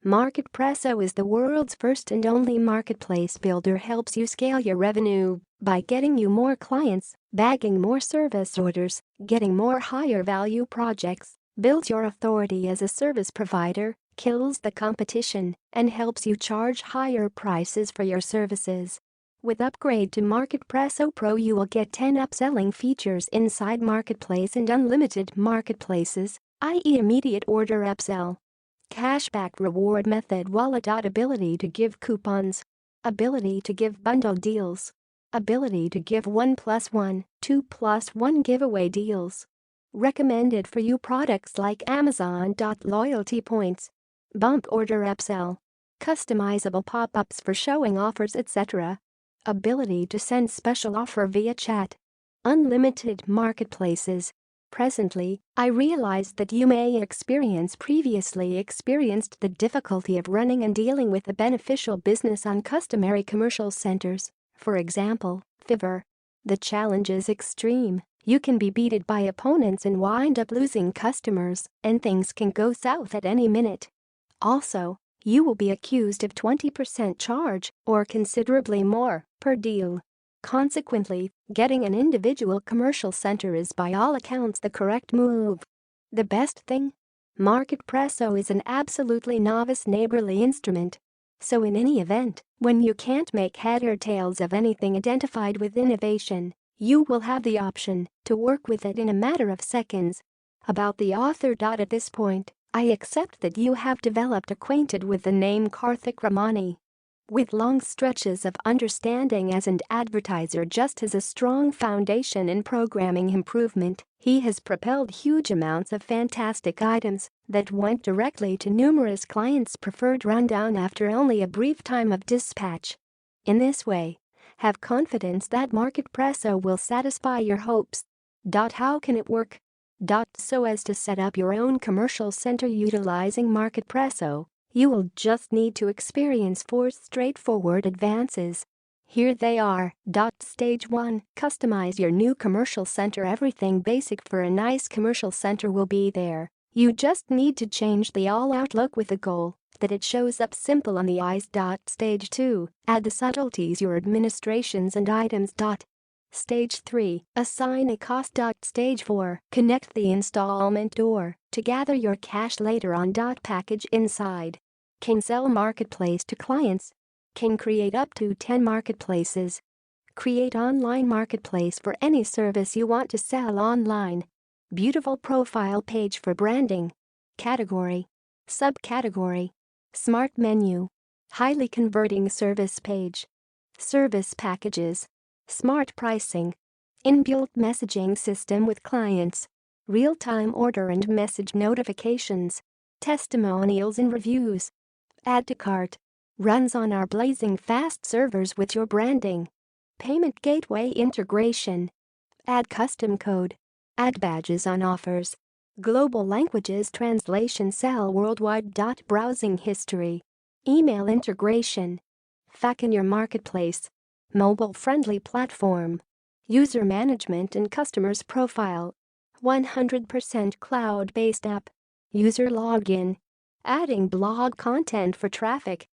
MarketPresso is the world's first and only marketplace builder. Helps you scale your revenue by getting you more clients, bagging more service orders, getting more higher value projects, builds your authority as a service provider, kills the competition, and helps you charge higher prices for your services. With upgrade to MarketPresso Pro, you will get 10 upselling features inside Marketplace and unlimited marketplaces, i.e. immediate order upsell, cashback reward method, wallet, ability to give coupons, ability to give bundle deals, ability to give 1+1, 2+1 giveaway deals, recommended for you products like Amazon. Loyalty points, bump order upsell, customizable pop-ups for showing offers, etc. Ability to send special offer via chat, unlimited marketplaces. Presently, I realize that you may previously experienced the difficulty of running and dealing with a beneficial business on customary commercial centers, for example, Fiverr. The challenge is extreme. You can be beaten by opponents and wind up losing customers, and things can go south at any minute. Also, you will be accused of 20% charge, or considerably more, per deal. Consequently, getting an individual commercial center is by all accounts the correct move. The best thing? MarketPresso is an absolutely novice neighborly instrument. So in any event, when you can't make head or tails of anything identified with innovation, you will have the option to work with it in a matter of seconds. About the author. At this point, I accept that you have developed acquainted with the name Karthik Ramani. With long stretches of understanding as an advertiser, just as a strong foundation in programming improvement, he has propelled huge amounts of fantastic items that went directly to numerous clients' preferred rundown after only a brief time of dispatch. In this way, have confidence that MarketPresso will satisfy your hopes. How can it work? So as to set up your own commercial center utilizing MarketPresso, you will just need to experience 4 straightforward advances. Here they are. Stage 1. Customize your new commercial center. Everything basic for a nice commercial center will be there. You just need to change the all-out look with the goal that it shows up simple on the eyes. Stage 2. Add the subtleties, your administrations and items. Stage 3. Assign a cost. Stage 4. Connect the installment door to gather your cash later on. Package inside. Can sell marketplace to clients. Can create up to 10 marketplaces. Create online marketplace for any service you want to sell online. Beautiful profile page for branding. Category. Subcategory. Smart menu. Highly converting service page. Service packages. Smart pricing. Inbuilt messaging system with clients. Real-time order and message notifications. Testimonials and reviews. Add to cart. Runs on our blazing fast servers with your branding. Payment gateway integration. Add custom code. Add badges on offers. Global languages translation. Sell worldwide. Browsing history. Email integration. FAQ in your marketplace. Mobile-friendly platform. User management and customers profile. 100% cloud-based app. User login. Adding blog content for traffic.